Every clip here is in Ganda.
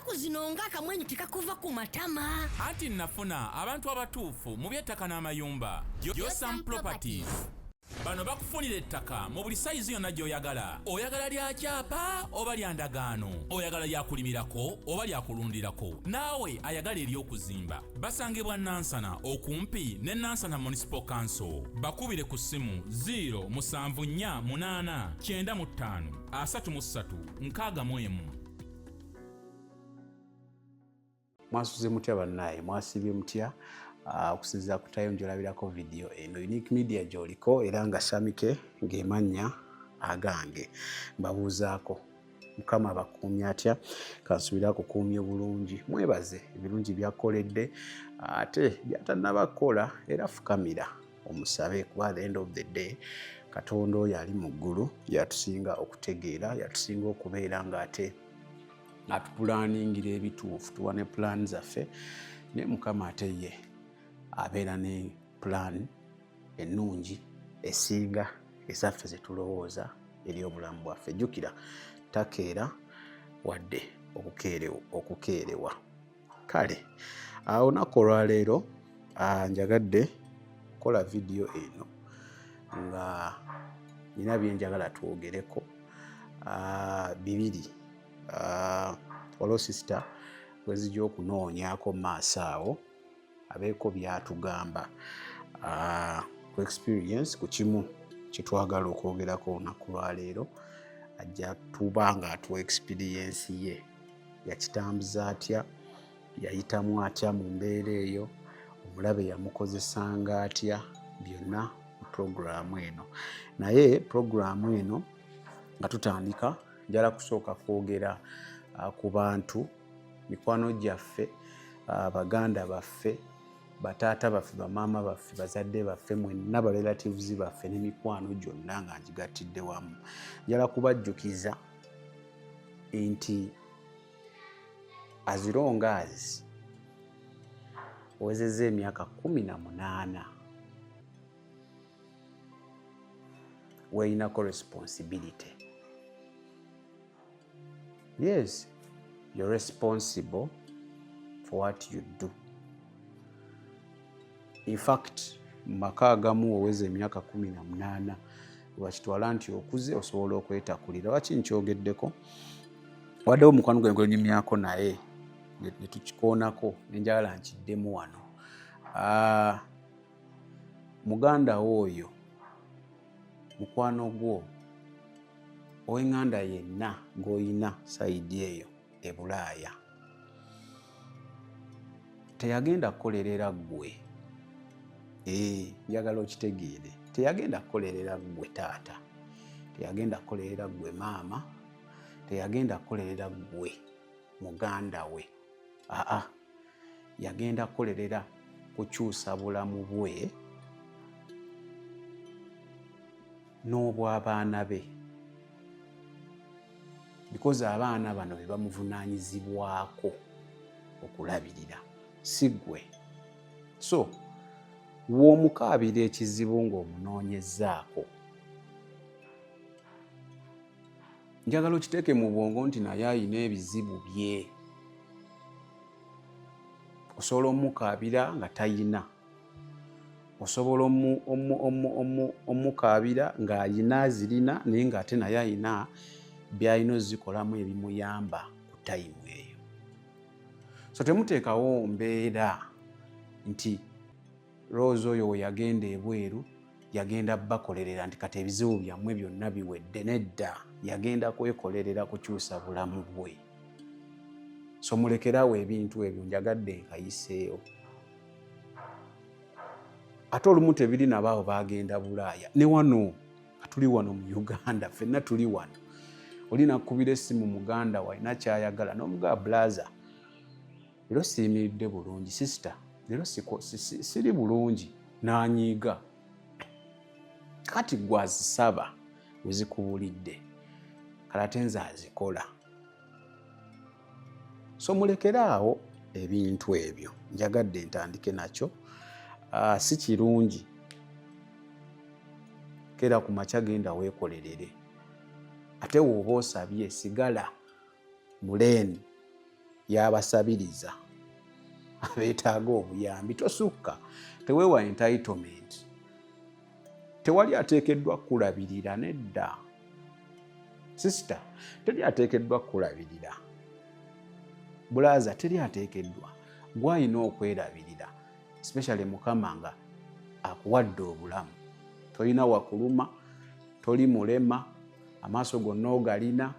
ennaku zino ng'akamwenyu tekakuva ku matama. Anti nafuna abantu abatuufu mu by'ettaka n'amayumba. Yosam Properties. Bano bakufunira ettaka mu buli sayizi yonna gy'oyagala. Oyagala lya kyapa oba lya ndagaano. Oyagala lya kulimirako oba lya kulundirako. Naawe ayagala ery'okuzimba. Basangibwa Nansana okumpi ne Nansana Municipal Council. Bakubire ku ssimu 0748935 Mwasuze mutya bannaye, mwasibye mutya okusinziira ku tayo njolabirako video eno. Unique Media gy'oliko era nga Shamike ng'emanya agange. Mbabuuzaako Mukama bakuumye atya, kansubira kukuumye bulungi. Mwebaze ebirungi byakoledde ate byatannabakola era fukamira omusabe kuba at the end of the day Katonda oyo ali mu ggulu yatusinga okutegeera, yatusinga okubeera ng'ate atupulaningira ebituufu, tuwa ne plan zaffe, ne Mukama ate ye abeera ne plan ennungi esinga ezaffe ze tulowooza eri obulamu bwaffe. Jjukira takeera wadde okukeerewa. Kale olunaku olwaleero njagadde kola video eno nga nina byenjagala twogereko bibiri. Waliwo sister wezijja okunoonyaako maaso awo abeeko byatugamba ku experience ku kimu kitwagala okwogerako olunaku lwaleero. Ajja tuba nga atuwa experience ye, yakitambuza atya, yayitamu atya mu mbeera eyo, omulabe yamukozesanga atya, byonna mu programu eno. Naye programu eno nga tutandika njala kusooka kwogera ku bantu, mikwano gyaffe, baganda baffe, bataata baffe, bamaama baffe, bazadde baffe, mwenna ba relatives baffe n'emikwano gyonna nga ngigattidde wamu. Njala kubajjukiza nti as long as owezezza emyaka 18 weeyinako responsibility. Yes, you're responsible for what you do. In fact, mu maka agamu oweza emyaka 18 wakitwala nti okuze osobola okwetakulira. Lwaki nkyogeddeko? Waddewo omukwano gwe gwenyumyako naye ne tukikoonako nenjagala nkiddemu wano. Muganda oyo mukwano gwo ow'enganda yenna ng'oyina sayidi eyo e Bulaaya teyagenda kukolerera ggwe. Njagala okitegeere, teyagenda kukolerera ggwe taata, teyagenda kukolerera ggwe maama, teyagenda kukolerera ggwe muganda we. Yagenda kukolerera kukyusa bulamu bwe n'obw'abaana be, because abaana bano be bamuvunaanyizibwako okulabirira, si ggwe. So w'omukaabira ekizibu ng'omunoonyezzaako, njagala okiteeke mu bwongo nti naye ayina ebizibu bye. Osobola omukaabira nga tayina, osobola omukaabira ng'ayina azirina naye ng'ate naye ayina by'alina ozikolamu ebimuyamba ku tayimu eyo. So temuteekawo mbeera nti Rose oyo we yagenda ebweru yagenda bakolerera nti kati ebizibu byammwe byonna biwedde. Nedda, yagenda kwekolerera kukyusa bulamu bwe. So mulekerawo ebintu ebyo, njagadde nkayiseewo. Ate olumu tebiri nabaawo bagenda Bulaaya. Ne wano tuli wano mu Uganda, ffenna tuli wano. Oli nakubira essimu muganda wa alina kyayagala n'omugaa blaza, leero siyimiridde bulungi sister, leero siri bulungi, n'anyiiga. Kati gwe azisaba wezikubulidde, kale ate nze azikola. So mulekeraawo ebintu ebyo, njagadde ntandike nakyo. Si kirungi kera ku makya genda weekolerere, ate w'oba osabye sigala muleeni y'abasabiriza abeetaaga obuyambi. Tosukka, teweewa entitlement. Tewali ateekeddwa kulabirira nedda. Sister, teri ateekeddwa kulabirira. Brother, teri ateekeddwa. Gw'alina okwerabirira, especially Mukama nga akuwadde obulamu. Tolina wakuluma, toli mulema, amaaso gonna ogalina,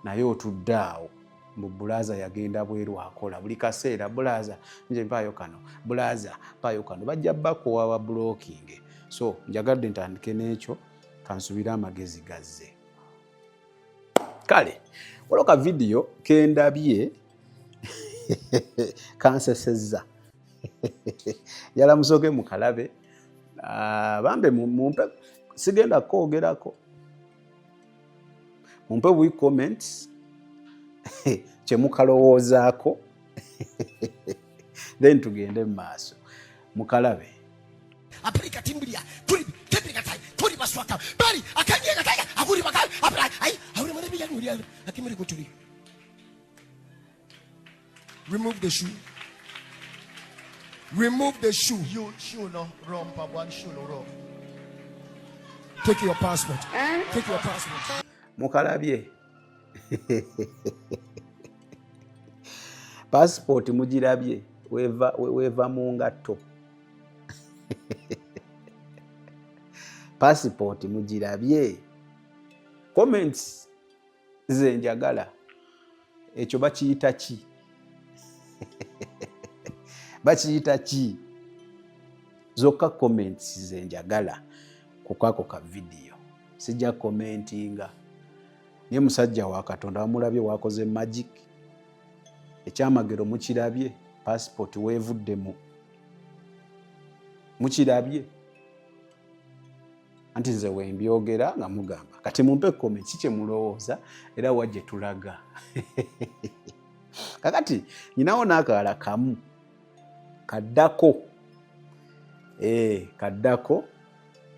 naye otudde awo. Brother yagenda bweru akola buli kaseera. Brother, nje mpaayo kano. Brother, mpaayo kano. Bajja bakuwa wa blocking. So njagadde ntandike n'ekyo, kansubira amagezi gazze. Kale, waloka video kendabye kansesezza. Yala musoke mukalabe. Bambe mumpe sigenda kwogerako. Mumpe buli comments kye mukalowoozaako. Then tugende mu maaso. Mukalabe. Apelika timbulia, tuli kai, tuli baswaka. Bali akanye kataya, aburi bakali, ai, aburi mare biya nuri, akimere ko tuli. Remove the shoe. Remove the shoe. You shoe no rompa, one shoe no romp. Take your passport. Take your passport. Mukalabye. Passport mugirabye, weva mu ngatto. Passport mugirabye. Comments ze njagala. Ekyo bakiyita ki? Bakiyita ki? Zokka comments ze njagala kukako ka video. Sijja commentinga. Niye musajja wa Katonda wamulabye wakoze magic. Ekyamagero mukirabye. Passport weevuddemu. Mukirabye. Anti nze wembyogera nga mugamba. Kati mumpe comment kye mulowooza era wajje tulaga. Kakati nyinawo n'akalala kamu. Kaddako. Kaddako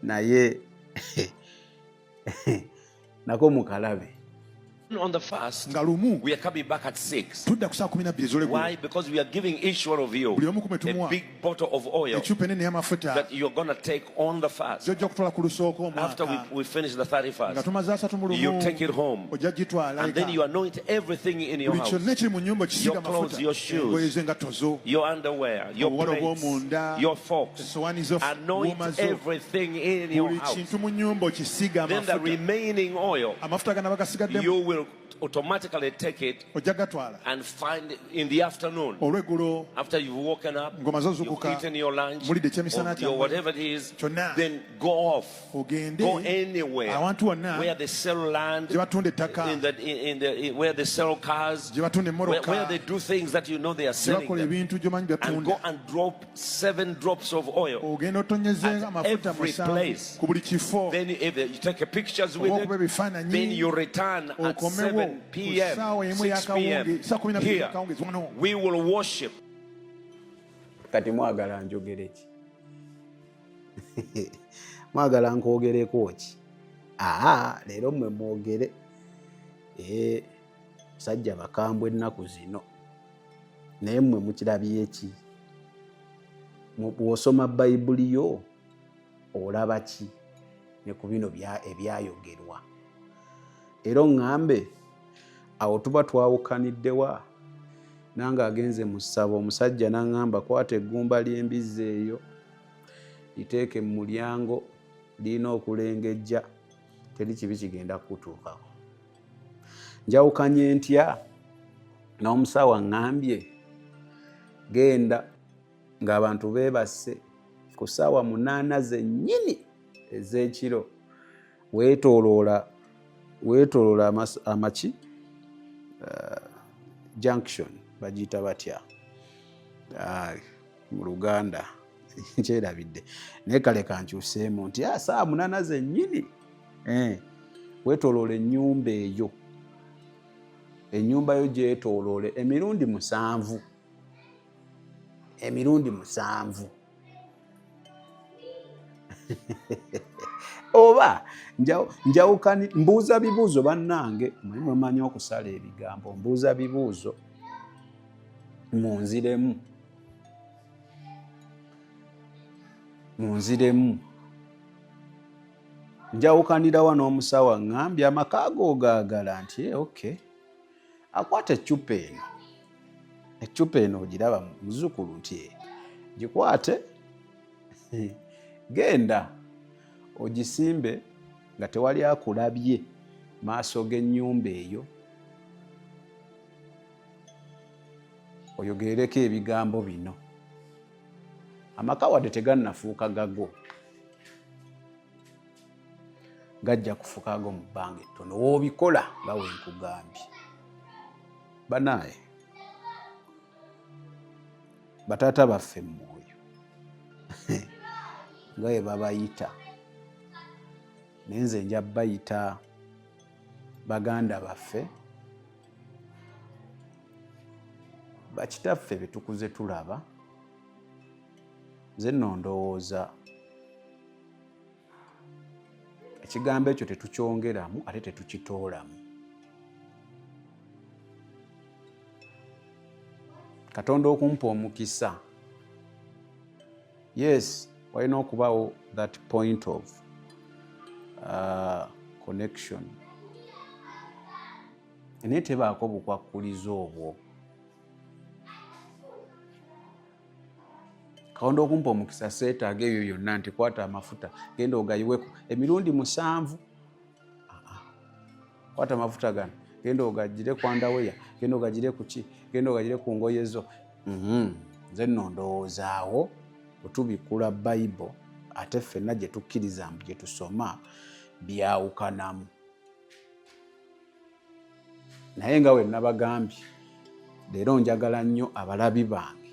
naye nako mukalabe. On the fast, Ngalumu. we are coming back at 6. Tudda ku saa 12 z'olweggulo. Why? Because we are giving each one of you Buli omu ku mwe a tumuwa big bottle of oil ekyupa ennene y'amafuta that you're going to take on the fast. z'ojja kutwala ku lusooka After omwaka. we finish the Nga 31st, tumaze 31 you take it home. ojja gitwala And then you anoint everything in your buli house. kyonna ekiri mu nnyumba okisiiga Your clothes, amafuta. your shoes, Engoye z'engatto zo, Your underwear, your obuwalo plates, bw'omunda, your forks. essowaani zo, Anoint wooma zo. everything in your Buli house. kintu mu nnyumba okisiiga Then the amafuta. remaining oil, Amafuta gana bagasigaddemu you will automatically take it ojja gatwala and find it in the afternoon. olweggulo After you've woken up, ng'omaze you've ozukuka, eaten your lunch, mulidde ekyemisana or your kyammwe, whatever it is, kyonna then go off. ogende Go anywhere awantu wonna where they sell land, gye batunda ettaka, where they sell cars, gye batunda emmoroka, where they do things that you know they are gye selling bakola them, ebintu gy'omanyi and go byatunda. and drop 7 drops of oil. Ogenda otonnyezenga At amafuta every 7 place. ku buli kifo. Then if you take a pictures with Oba okuba it, ebifaananyi, then you return at okomewo 7 ku p.m., ssaawa emu 6 p.m. ey'akawunge, saa 12 Here, ey'akawunge wano. we will worship. Kati mwagala njogere ki? Mwagala nkwogereko ki? Leero mmwe mwogere. Musajja bakambwe ennaku zino. Naye mmwe mukirabye ki? Bw'osoma Bayibuli yo olaba ki ne ku bino ebyayogerwa? Era oŋŋambe awo tuba twawukaniddewa. Nange agenze mu ssabo omusajja n'aŋŋamba kwata eggumba ly'embizzi eyo liteeke mu mulyango, lirina okulengejja, teri kibi kigenda kutuukako. Njawukanye ntya n'omusawo aŋŋambye genda ng'abantu beebase ku ssaawa 8 zennyini ez'ekiro weetooloola amaki junction bagiyita batya mu Luganda nkyerabidde naye kale kankyuseemu nti saa 8 zennyini weetooloola ennyumba eyo, ennyumba yo gyetooloole emirundi 7. Oba njawukani mbuuza bibuuzo bannange, mumanyi okusala ebigambo, mbuuza bibuuzo munziremu njawukanira wano omusawo ngambye amaka go gaagala nti okay akwata eccupa eno ogiraba muzukulu nti gikwate genda ogisimbe nga tewali akulabye maaso g'ennyumba eyo oyogereko ebigambo bino amaka wadde tegannafuuka gago gajja kufuuka gago mu bbanga ettono woobikola nga wenkugambye banaye bataata baffe mmwoyo nga bwe babayita naye nze nja bayita baganda baffe bakitaffe betukuze tulaba nze nno ndowooza ekigambo ekyo tetukyongeramu ate tetukitoolamu. Katonda okumpa omukisa, yes, walina okubawo that point of connection, naye tebaako bukwakkulizo obwo. Katonda okumpa omukisa seetaaga ebyo byonna nti kwata amafuta genda ogayiweko emirundi 7. Kwata amafuta gano genda ogagire ku andaweya, genda ogagire ku ki, genda ogagire ku ngoye zo. Nze nno ndowoozaawo bwetubikula Bayibuli ate ffenna gye tukkiriza mbu gye tusoma byawukanamu. Naye nga we nabagambye, leero njagala nnyo abalabi bange,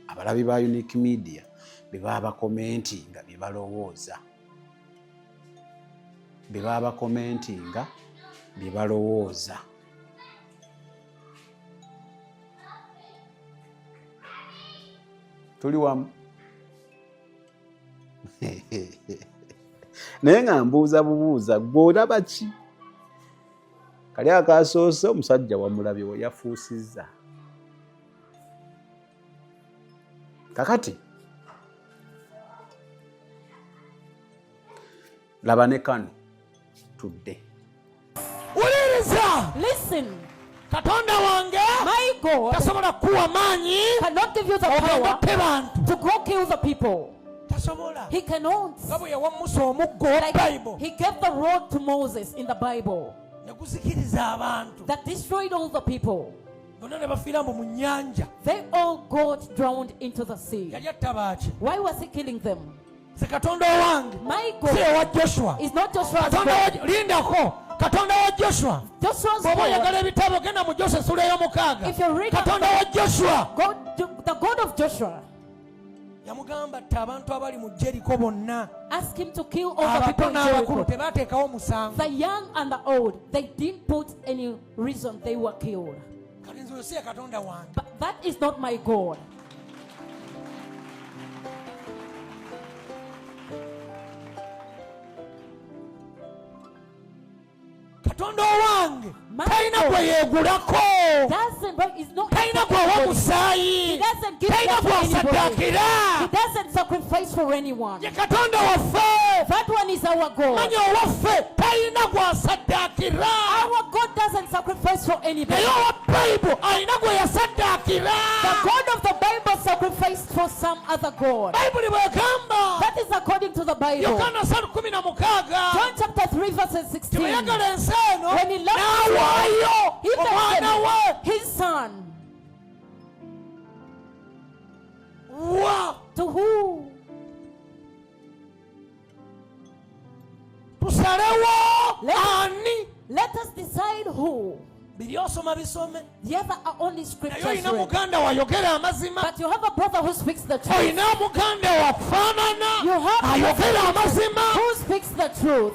abalabi ba Unique Media, be baba bakomentinga bye balowooza, be baba bakomentinga bye balowooza. Tuli wamu? Naye nga mbuuza bubuuza, gwe olaba ki? Kali akasoose omusajja wamulabye we yafuusizza. Kakati laba ne kano tudde. Uliriza! Listen, Katonda wange my God tasobola kuwa maanyi cannot give you the power ogatte bantu. to go kill the people. Tasobola. He cannot. Nga bwe yawa Musa omuggo Like Bible he gave the rod to Moses in the Bible ne guzikiriza abantu. that destroyed all the people. Bonna ne bafiira mbu mu nnyanja. They all got drowned into the sea. Yali atta baaki? Why was he killing them? Se Katonda owange My si God ewa Joshua. is not Joshua's Katonda God. lindako. Katonda wa Joshua. Joshua's Bw'oba God. oyagala ebitabo genda mu Joshua essula ey'omukaaga. If you read Katonda wa Joshua the God of Joshua yamugamba tta abantu abali mu Jeriko bonna, asked him to kill all the abato people in n'abakulu, Jericho. tebaateekawo musango. The young and the old, they didn't put any reason they were killed. Kati nze oyo si ye Katonda wange. But that is not my God. Katonda owange My talina God gwe yeegulako, is not talina gwewa He musaayi, doesn't give talina that to anybody. gw'asaddaakira. He doesn't sacrifice for anyone. Ye Katonda waffe. That one is our God. Manya owaffe talina gw'asaddaakira. Our God doesn't sacrifice for anybody. Naye owa Bayibuli alina gwe yasaddaakira. The God of the Bible sacrificed for some other God. Bayibuli bw'egamba That is according to the Bible. Yokaana 3:16 John chapter 3 verses 16. tebeyagala ensi eno When he loved n'awaayo He omwana we gave his son. wa To who? tusalewo Let- ani. Let us decide who. Biri osoma bisome, The other are only naye scriptures olina read. muganda wayogera amazima, But you have a brother who speaks the truth. olina muganda wafaanana You have a ayogera brother amazima. who speaks the truth.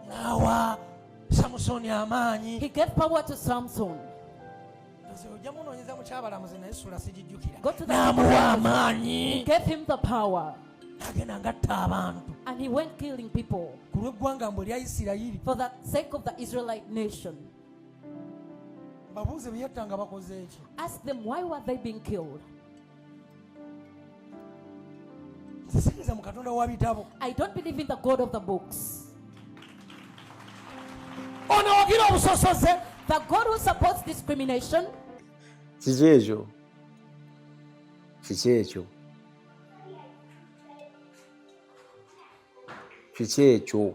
N'awa Samusoni amaanyi. He gave power to Samson. Nze ojja munoonyeza mu kyabalamuzi naye essula sigijjukira. Go to the N'amuwa He amaanyi. gave him the power. N'agenda ngatta abantu And he went killing people ku lw'eggwanga mbu erya Isirayiri. for the sake of the Israelite nation. babuuze bye yattanga bakoze eki. Ask them why were they being killed. Sisikiriza mu Katonda wa bitabo. I don't believe in the God of the books. Ono wagira obusosoze. The God who supports discrimination. Kiki ekyo? Kiki ekyo? Kiki ekyo?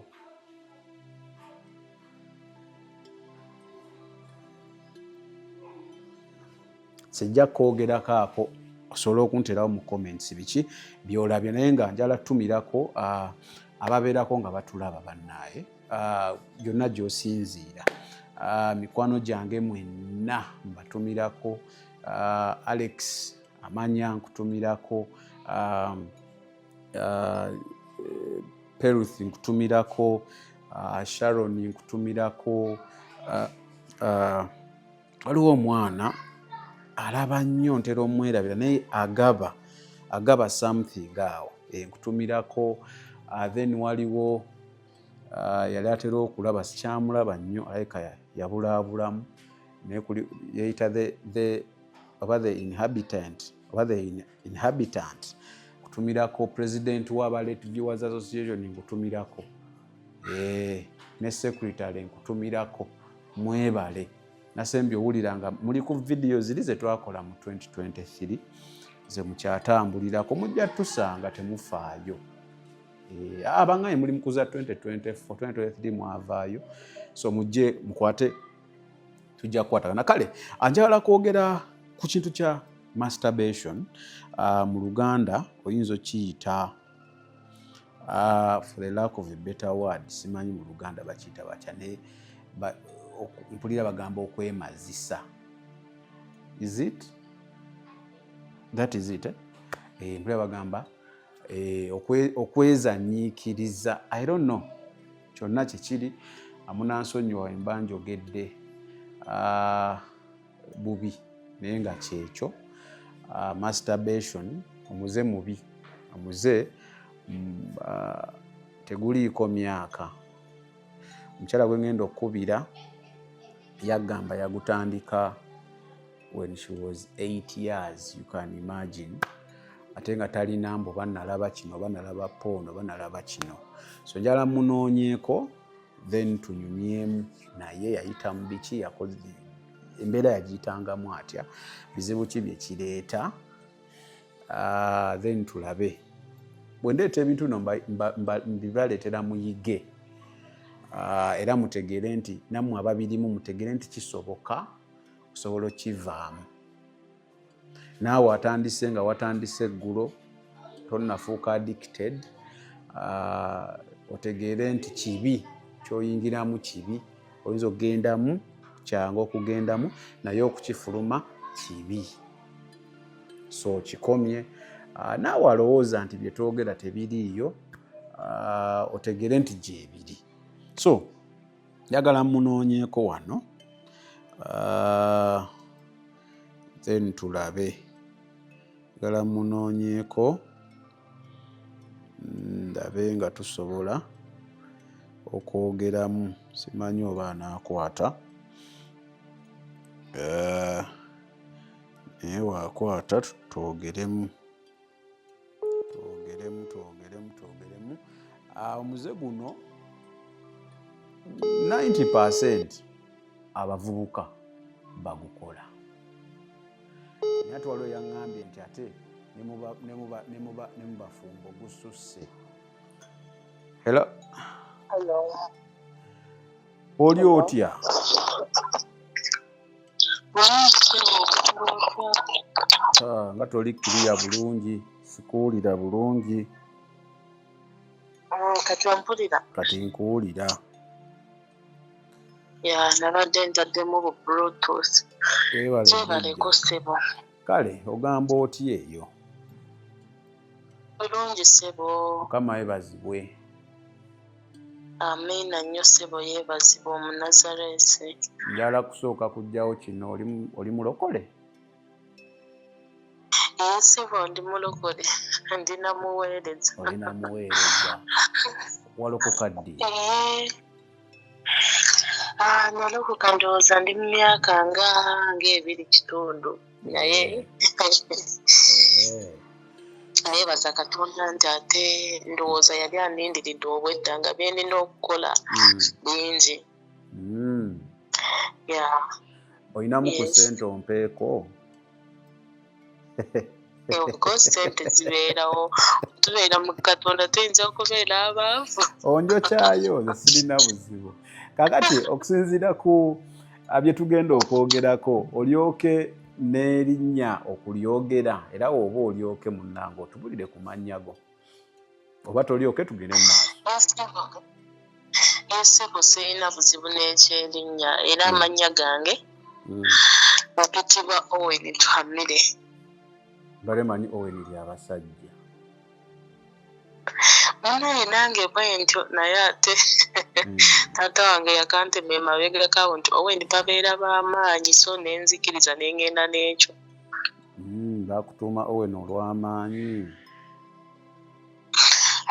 Sijja kwogerako ako osobola okunterawo mu comments biki byolabye naye nga njala tumirako ababeerako nga batulaba bannaaye byonna gy'osinziira mikwano gyange mwenna mbatumirako Alex Amanya nkutumirako Peruth nkutumirako Sharon nkutumirako waliwo omwana alaba nnyo ntera omwerabira naye agaba something awo nkutumirako then waliwo yali atera okulaba sikyamulaba nnyo alabika yabulaabulamu naye yeyita the inhabitant kutumirako president w'aba Refugees Association nkutumirako ne secretary nkutumirako mwebale nasembi owulira nga muli ku video ziri ze twakola mu 2023 ze mukyatambulirako mujja tusanga temufaayo abangaye muli mukuza 2024 2023 mwavaayo so mujje mukwate tujja kukwatagana kale anjala kwogera ku kintu kya masturbation mu Luganda oyinza okiyita for the lack of a better word simanyi mu Luganda bakiyita batya ne mpulira bagamba okwemazisa. Is it? That is it. Mpulira bagamba okwezanyiikiriza. I don't know. Kyonna kikiri amunansonyiwa emba njogedde bubi naye nga kyekyo. Masturbation omuze mubi. Omuze teguliiko myaka. Omukyala gwe ngenda okubira yagamba yagutandika when she was 8 years, you can imagine. Ate nga talina mbu banalaba kino banalaba pono banalaba kino so njala munoonyeeko then tunyumyemu naye yayita mu biki yakoze embeera yagiyitangamu atya bizibu ki bye kireeta then tulabe bwe ndeeta ebintu no mbibaleetera muyige era mutegeere nti nammwe ababirimu mutegeere nti kisoboka osobola okivaamu naawe atandise nga watandise eggulo tonnafuuka addicted otegeere nti kibi kyoyingiramu kibi oyinza okugendamu kyangu okugendamu naye okukifuluma kibi so kikomye naawe alowooza nti bye twogera tebiriiyo otegeere nti gyebiri so njagala munoonyeeko wano then tulabe njagala munoonyeeko ndabe nga tusobola okwogeramu simanyi oba anaakwata naye waakwata twogeremu omuze guno 90% abavubuka bagukola naye ate waliwo yaŋŋambye nti ate ne mu bafumbo gususse. Hello. Oli otya? Nga toli kiriya bulungi sikuwulira bulungi. Kati wampulira? Kati nkuwulira. Nabadde ntaddemu bu Bluetooth. Kyebaleko ssebo. Kale ogamba otya eyo? Bulungi ssebo. Mukama yeebazibwe. Amiina nnyo ssebo yeebazibwe Omunazareesi. Njala kusooka kuggyawo kino oli mulokole? Ssebo ndi mulokole ndina muweereza. Olina muweereza. Walokoka ddi? Nalokuka ndowooza ndi mu myaka ng'ebiri kitundu naye ayeebaza Katonda nti ate ndowooza yali anindiridde obwedda nga bye nina okukola bingi. Olinamu ku ssente ompeeko? Of course sente zibeerawo, tubeera mu Katonda tuyinza okubeera abaavu. Onjokyayo nze sirina buzibu. Kakati okusinziira ku bye tugenda okwogerako olyoke n'erinnya okulyogera era oba olyoke munnange otubulire ku mannya go oba tolyoke tugende mu maaso. Enseko sirina buzibu n'ekyerinnya era amannya gange mpitibwa Owen Tuhamire. Balemanyi Owen lya basajja. Naye nange bwe ntyo naye ate taata wange yakantema emabegako nti Owen babeera b'amaanyi so nenzikiriza ne ngenda n'ekyo. Bakutuuma Owen olw'amaanyi.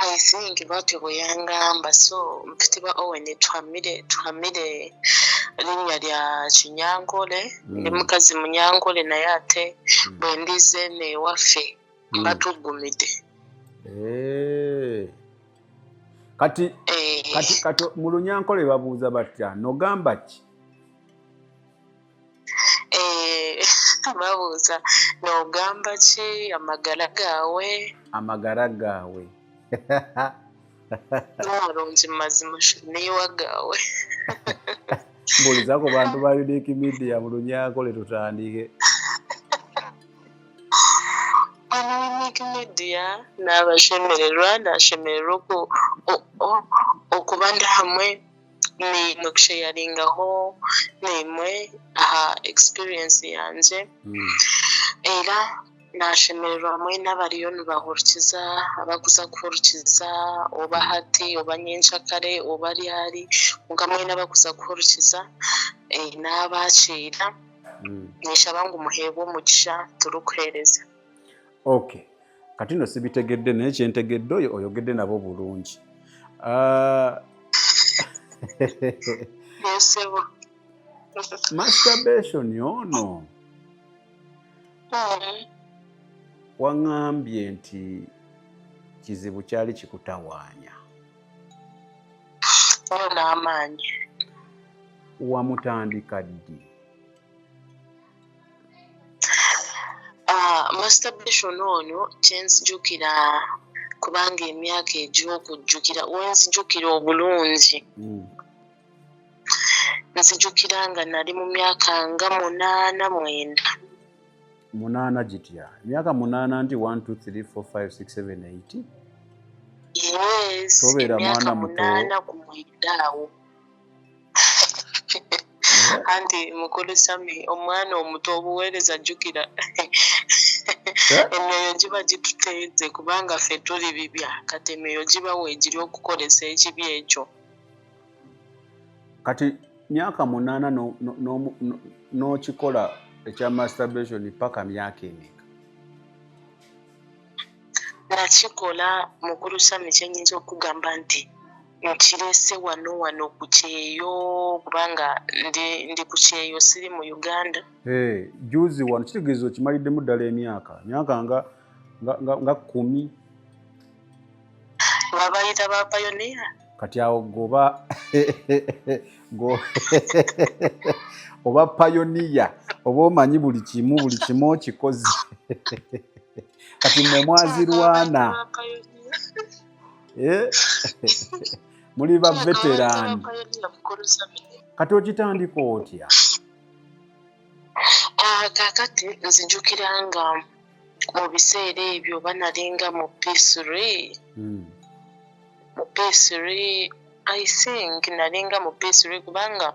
I think batyo bwe yangamba so mpitibwa Owen Tuhamire linnya lya Kinyankole ndi mukazi Munyankole naye ate bwe ndize n'ewaffe batugumide. Kati mu Lunyankole babuuza batya nogamba ki? Babuuza nogamba ki amagara gaawe? Amagara gaawe. Malungi mazima neewa gaawe. Mbuulizako bantu ba Unique Media mu Lunyankole tutandike. Unique Media nashemererwa okuba ndi hamwe nimwe kusharingaho nimwe aha experience yanje era nashemererwa hamwe n'abariyo nibahurikiza abakuza kuhurikiza oba hati oba nyenkyakare oba ryari ngamwe n'abakuza kuhurikiza n'abakiira nishaba ngu muheebwe omugisha turukuheereza. Okay. Kati no sibitegedde naye kyentegedde oyo oyogedde nabo bulungi. Masturbation ono waŋŋambye nti kizibu kyali kikutawaanya. N'amaanyi. Wamutandika ddi? Masturbation ono kyenzijukira kubanga emyaka egy'okujjukira wenzijukira obulungi. Nzijukira nga nali mu myaka nga 8-9. 8 gitya? Emyaka 8 nti 1 2 3 4 5 6 7 8? Yes. Tobeera mwana muto. 8 ku mwendaawo. Anti mukulu Sami omwana omuto obuweereza jjukira emyoyo giba gituteeze kubanga ffe tuli bibya kati emyoyo giba weegiri okukolesa ekibi ekyo. Kati myaka 8 n'okikola ekya masturbation paka myaka emeka? Nakikola mukulu Sami kyenyinza okugamba nti nkirese wano ku kyeyo kubanga ndi ku kyeyo siri mu Uganda. Juzi wano kitegeeza okimaliddemu ddala emyaka nga 10. Babayita ba pioneer. Kati awo goba oba pioneer oba omanyi buli kimu okikoze. Kati mwe mwazirwana. Muli ba veteran. Kati okitandika otya? Kakati nzijukira nga mu biseera ebyo banalinga mu P3. Mu P3 I think nalinga mu P3 kubanga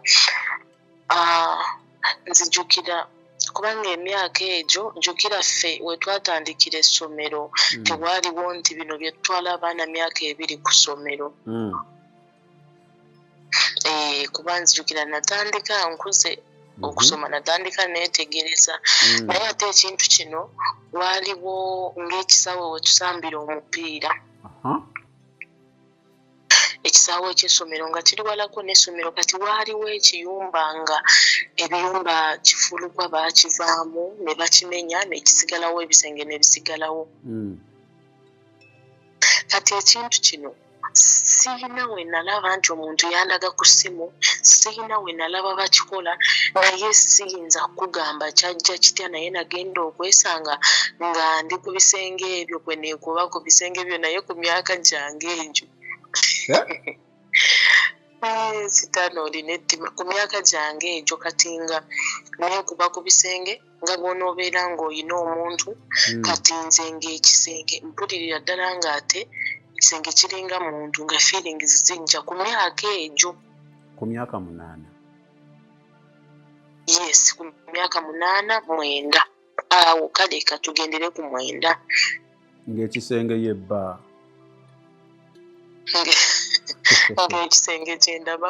nzijukira kubanga emyaka egyo jjukira ffe we twatandikira essomero tewaliwo nti bino bye tutwala abaana myaka 2 ku ssomero. Kuba nzijukira natandika nkuze okusoma natandika neetegereza naye ate ekintu kino waliwo ng'ekisawe we tusambira omupiira. ekisaawe eky'essomero nga kiri walako n'essomero kati waaliwo ekiyumba nga ebiyumba kifulukwa baakivaamu ne bakimenya nekisigalawo ebisenge ne bisigalawo. Kati ekintu kino siina we nalaba nti omuntu yandaga ku ssimu, siina we nalaba bakikola, naye siyinza kugamba kyajja kitya, naye nagenda okwesanga nga ndi ku bisenge ebyo kwe neekuba ku bisenge ebyo naye ku myaka gyange egyo. Sitaano olina ettima ku myaka gyange egyo kati nga neekuba ku bisenge nga bw'onoobeera ng'olina omuntu kati nze ng'ekisenge mpulirira ddala ng'ate ekisenge kiringa muntu nga feelings zijja ku myaka egyo. Ku myaka 8. Yes, ku myaka 8 9. Awo kale katugendere ku 9. Ng'ekisenge yebba. Ng'ekisenge kyendaba.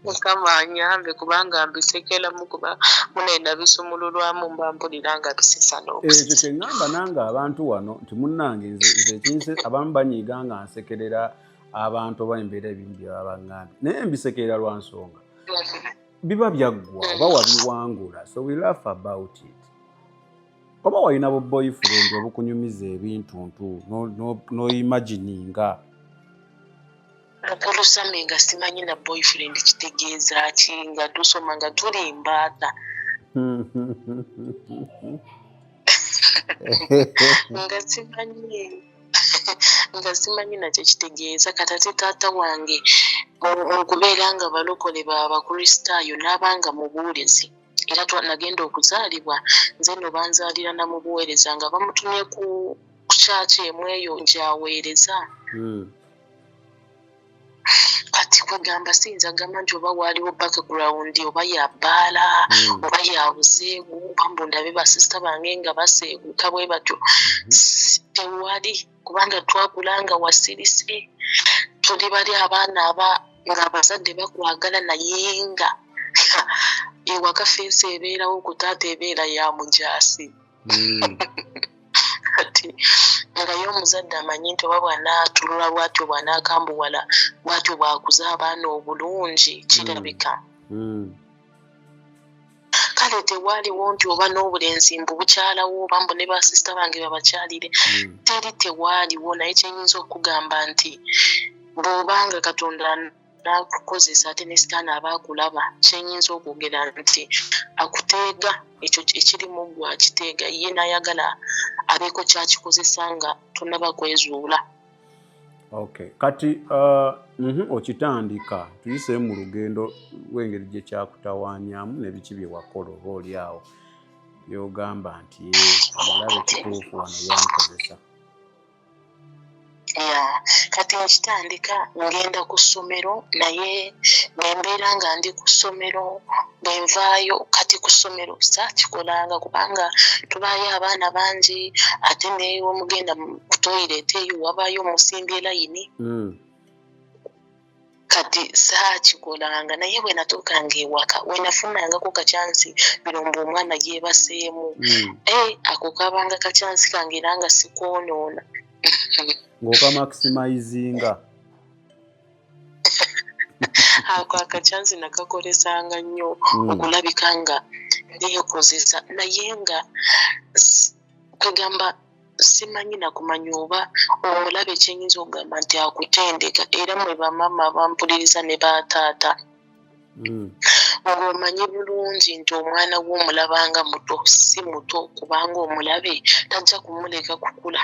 Mukama anyambe kubanga mbisekeramu kuba munenda bisumululwamu mba mpulira nga bisesa n'okusa. Ekyo kye ŋŋamba nange abantu wano nti munnange nze kinse abamu banyiiga nga nsekerera abantu oba embeera ebimu bye baba baŋŋambye naye mbisekerera lwa nsonga biba byaggwa oba wabiwangula, so we laugh about it. Oba walina bu boyfriend obukunyumiza ebintuntu n'oimagininga Okulusame nga simanyi na boyfriend kitegeeza ki nga tusoma nga tuli mbaata. nga simanyi nakyo kitegeeza katate taata wange okubeera nga balokole b'abakristaayo n'abanga mubuulezi era nagenda okuzaalibwa nze no banzaalira na mubuweereza nga bamutumye ku kyaki emu eyo gyaweereza. Kati kwegamba siyinza gamba nti oba waaliwo background oba yabbaala oba yabuseegu bambu ndabe basisita bange nga baseeguka bwe batyo tewali kubanga twakula nga wasirise tuli bali abaana nga abazadde bakwagala naye nga ewaka fensi ebeerawo ku taata ebeera ya mujaasi. Kati nga ye omuzadde amanyi nti oba bw'anaatulula bw'atyo bw'anaakambuwala bw'atyo bw'akuza abaana obulungi kirabika. Kale tewaaliwo nti oba n'obulenzi mbu bukyalawo oba mbu ne basisita bange babakyalire tewaaliwo, naye kyenyinza okugamba nti bw'obanga Katonda n'akukozesa ate ne sitaani aba akulaba kyenyinza okwogera nti akuteega ekyo ekirimu gwe akiteega ye n'ayagala abeeko kyakikozesa nga tonaba kwezuula. Okay. Kati okitandika tuyise mu lugendo lw'engeri gye kyakutawaanyamu nebiki bye wakola oba oli awo byogamba nti omulabe kituufu wano yankozesa. Kati nkitandika ngenda ku ssomero naye nembeera nga ndi ku ssomero bwenvaayo kati ku ssomero saakikolanga kubanga tubaayo abaana bangi ate newe mugenda ku toyireti eyo wabaayo omusimbye layini. Kati saakikolanga naye bwe natuukanga ewaka we nafunangako kacyansi birombo omwana yeebaseemu ako kabanga kacyansi kange era nga sikoonoona. Ng'okamaximizinga. Ako akacyansi nakakolesanga nnyo okulabika nga neekozesa naye nga kwegamba simanyi nakumanya oba omulabe ekyenyinza okugamba nti akutendeka era mwe bamama bampuliriza ne bataata ng'omanyi bulungi nti omwana w'omulabanga muto si muto kubanga omulabe tajja kumuleka kukula.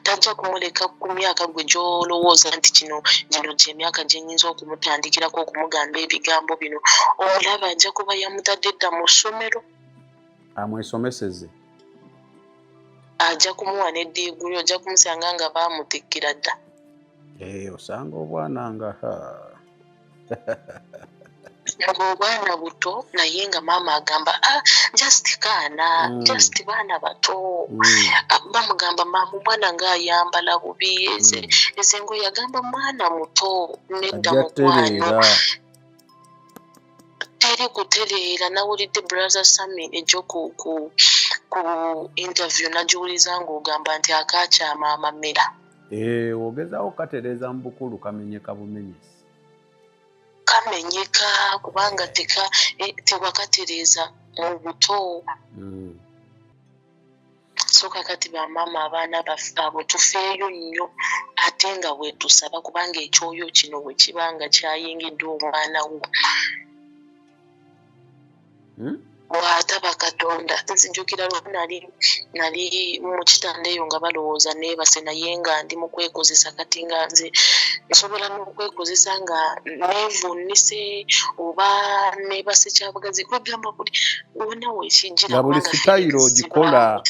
Tajja kumuleka ku myaka gwe gy'olowooza nti gino gy'emyaka gyenyinza okumutandikirako okumugamba ebigambo bino. Omulaba ajja kuba yamutadde dda mu ssomero amwesomeseze, ajja kumuwa n'eddiguli, ojja kumusanga nga baamutikira dda. Osanga obwana nga ng'obwana buto naye nga maama agamba just kaana just baana bato bamugamba maama omwana ng'ayambala bubi ezengoye agamba mwana muto nedda mukwano teri kutereera nawulidde brother Sami ejo ku interview nagiwuliza ng'ogamba nti akakyama amamera. Ogezaho katereza mu bukulu kamenyeka bumenyesi. Kamenyeka kubanga tewakatereza mu buto. So kakati bamama abaana baffe abo tufeeyo nnyo ate nga wetusaba kubanga ekyoyo kino bwe kibanga kyayingidde omwana wo. Bw'ataba Katonda nzijukira nali mu kitanda eyo nga balowooza neebase naye nga ndi mu kwekozesa kati nga nze nsobola n'okwekozesa nga neevunnise oba neebase kyabugazi kwegamba buli wonna weekijjira nga buli sitayiro ogikola.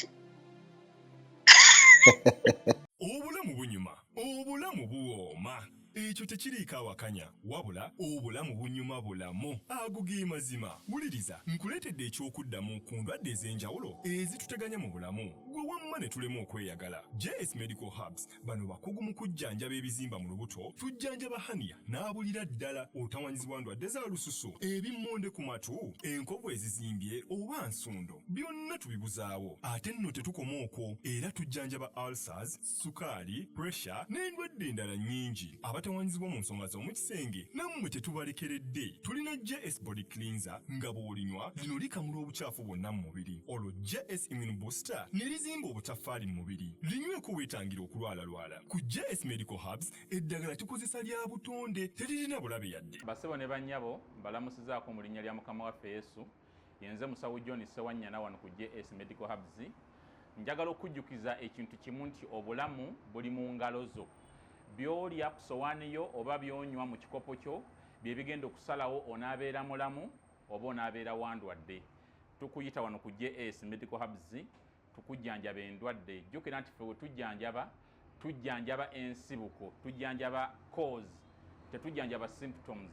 Obulamu bunyuma, obulamu buwooma. Ekyo tekiriiko awakanya wabula obulamu bunyuma bulamu agugi mazima. Wuliriza nkuleetedde ekyokuddamu ku ndwadde ez'enjawulo ezituteganya mu bulamu gwe wamma ne tulema okweyagala. JS Medical Hubs bano bakugu mu kujjanjaba ebizimba mu lubuto, tujjanjaba hania n'abulira ddala otawanyizibwa ndwadde za lususu, ebimmonde ku matu, enkovu ezizimbye oba nsundo, byonna tubibuzaawo. Ate nno tetukoma okwo, era tujjanjaba ulcers, sukaali, pressure n'endwadde endala nnyingi. Abatawanyizibwa mu nsonga z'omu kisenge nammwe tetubalekeredde. Tulina JS Body Cleanser nga bw'olinywa lino likamula obucaafu bwonna mu mubiri. Olwo JS Immune Booster ne lizimba obutaffaali mu mubiri. Linyweko weetangira okulwalalwala. Ku JS Medical Hubs eddagala tukozesa lya butonde teririna bulabe yadde. Basebo ne bannyabo mbalamusizaako mu linnya lya Mukama waffe Yesu. Yenze musawo John Sewanyana wano ku JS Medical Hubs. Njagala okujjukiza ekintu kimu nti obulamu buli mu ngalo zo. Byolya ku sowaani yo oba byonywa mu kikopo kyo bye bigenda okusalawo onaabeera mulamu oba onaabeera wandwadde. Tukuyita wano ku JS Medical Hubs tukujjanjaba endwadde. Jjukira nti ffe we tujjanjaba ensibuko, tujjanjaba cause, tetujjanjaba symptoms.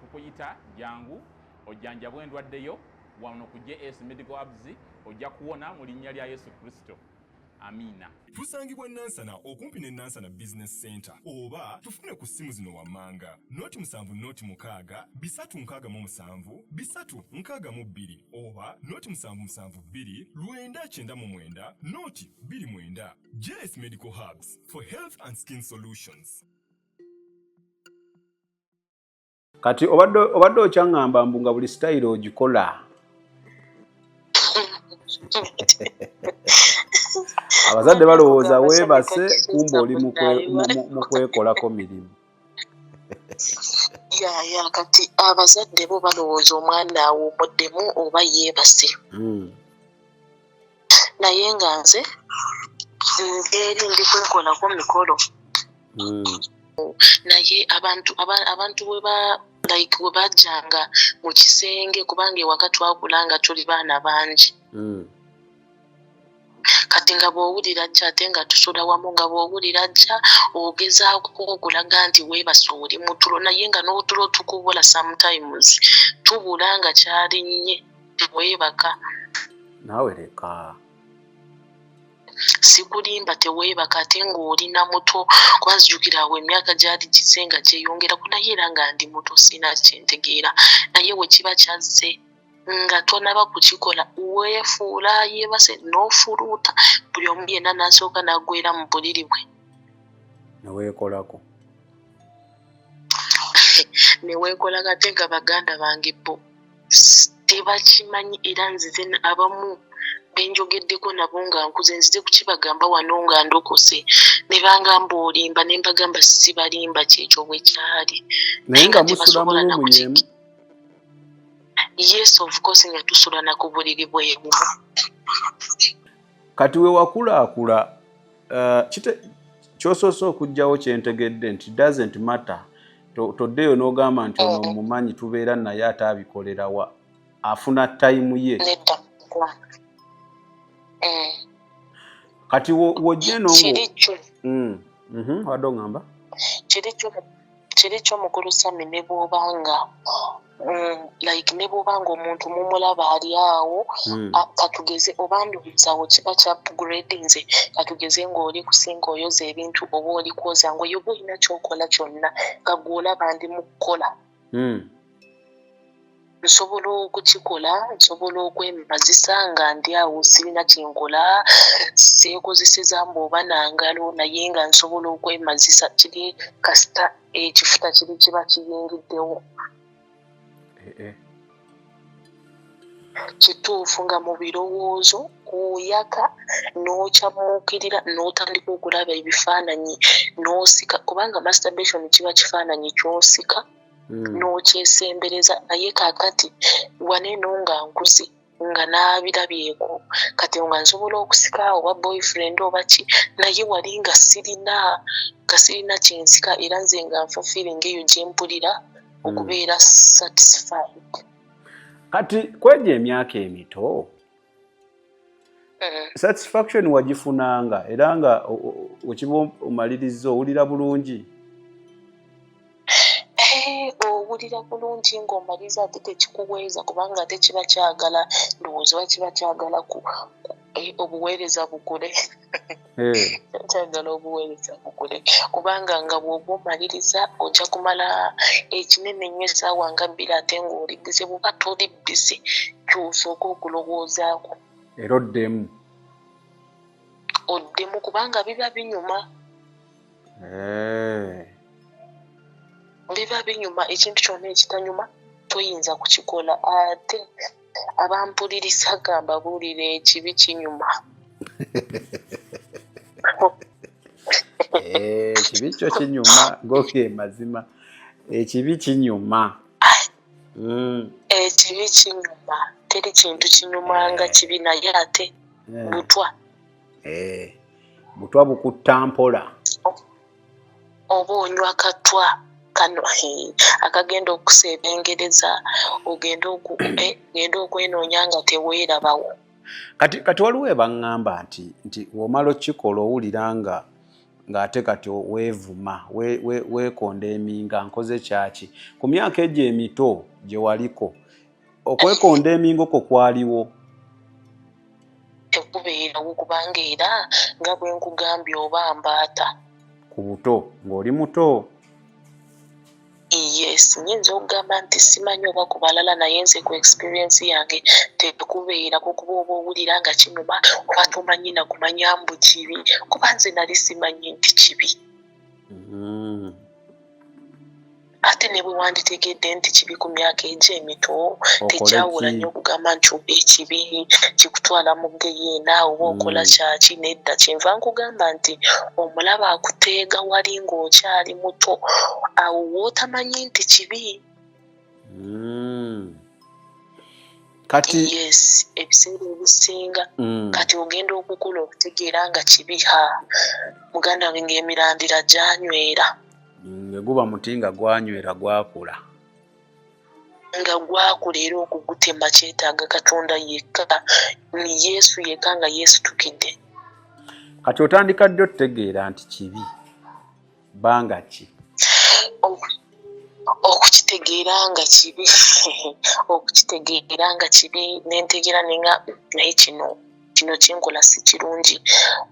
Tukuyita jangu ojjanjabwa endwadde yo wano ku JS Medical Hubs ojja kuwona mu linnya lya Yesu Kristo. Amina. Tusangibwa Nansana okumpi ne Nansana Business Center oba tufune ku simu zino wammanga noti 7 noti 6 bisatu 67 bisatu 62 oba noti 772 999 noti 29. JS Medical Hubs for health and skin solutions. Kati obadde okyangamba mbu nga buli style ogikola. Abazadde balowooza weebase kumba oli mu kwekolako mirimu. Kati abazadde bo balowooza omwana awumuddemu oba yeebase. Naye nga nze eri ndi kwekolako mikolo. Naye abantu we bajjanga mu kisenge kubanga ewaka twakulanga tuli baana bangi. Kati nga bw'owulira ajja ate nga tusula wamu nga bw'owulira ajja ogezaako okulaga nti weebase oli mu tulo naye nga n'otulo tukubula sometimes tubula nga kyalinnye teweebaka. Naawe leka. Sikulimba teweebaka ate ng'olina muto kwanzijukira awo emyaka gyali kisenga gyeyongerako naye era nga ndi muto sina kyentegeera naye we kiba kyazze nga tonaba kukikola weefuula yeebase n'ofuluuta buli omu yenna n'asooka n'aggwera mu buliri bwe. Neweekolako. Neweekolako ate nga baganda bange bo tebakimanyi era nzize abamu benjogeddeko nabo nga nkuze nzize kukibagamba wano nga ndokose ne bangamba olimba ne mbagamba sibalimba kyekyo bwe kyali. Naye nga musula mu lumu yeemu. Yes, of course nga tusula na ku buliri bwebu. Kati we wakulaakula kyosoose okugjawo kyentegedde nti doesn't matter toddeyo n'ogamba nti ono mumanyi tubeera naye ate abikolerawa afuna time ye. Kati wojje n'ongo wadde ongamba kiri ky'omukulu Sami ne bw'obanga ne bw'obanga omuntu mumulaba ali awo katugeze oba ndowoozawo kiba kya upgrade nze katugeze ng'oli kusinga oyoza ebintu oba oli kwoza ng'oyo olina ky'okola kyonna nga gw'olaba ndi mu kukola. nsobola okukikola nsobola okwemazisa nga ndi awo sirina kyenkola seekozeseza mboba nangalo naye nga nsobola okwemazisa kiri kasita ekifuta kiri kiba kiyingiddewo kituufu nga mu birowoozo oyaka n'okyamuukirira n'otandika okulaba ebifaananyi n'osika kubanga masturbation kiba kifaananyi ky'osika n'okyesembereza naye kaakati waneeno nga nkuzi nga naabirabyeko kati nga nsobola okusika oba boyfriend oba ki naye wali nga sirina kyensika era nze nga nfa feeling eyo gyempulira okubeera satisfied. Kati kwegyo emyaka emito satisfaction wagifunanga era nga okiba omaliriza owulira bulungi? Owulira bulungi ng'omaliza ate tekikuweeza kubanga ate kiba kyagala ndowooza oba kiba kyagala obuweereza bugule kyagala obuweereza bugule kubanga nga bw'oba omaliriza ojja kumala ekinene nnyo essaawa nga 2 ate ng'oli bize bw'oba toli bize ky'osooka okulowoozaako era oddemu kubanga biba binyuma biba binyuma ekintu kyonna ekitanyuma toyinza kukikola ate abampuliriza gamba buulira ekibi kinyuma ekibi kyo kinyuma goke mazima ekibi kinyuma ekibi kinyuma teri kintu kinyuma nga kibi naye ate butwa bukutta mpola oba onywa katwa kano akagenda okusebengereza ogenda okwenoonya nga teweerabawo. Kati waliwo ebaŋŋamba nti womala okikola owulira ng'ate kati weevuma weekonda eminga nkoze kyaki ku myaka egyo emito gye waliko okwekonda eminga okwo kwaliwo? Tekubeerawo kubanga era nga bwe nkugambye oba mbaata ku buto ng'oli muto. Yes, nyinza okugamba nti simanyi oba ku balala naye nze ku experience yange tekubeerako kuba oba owulira nga kinyuma oba tomanyi na kumanya mbu kibi kuba nze nali simanyi nti kibi. Ate ne bwe wanditegedde nti kibi ku myaka egyo emito tekyawula nnyo okugamba nti oba ekibi kikutwala mu geyeena oba okola kyaki nedda kyenva nkugamba nti omulaba akuteega wali ng'okyali muto awo wootamanyi nti kibi. Kati yes ebiseera ebisinga kati ogenda okukola okutegeera nga kibi muganda wange ng'emirandira gyanywera guba muti nga gwanywera gwakula era okugutema kyetaaga Katonda yekka ni Yesu yekka nga yeesitukidde. Kati otandika ddi otutegeera nti kibi banga ki? Okukitegeera nga kibi nentegeera naye kino kyenkola si kirungi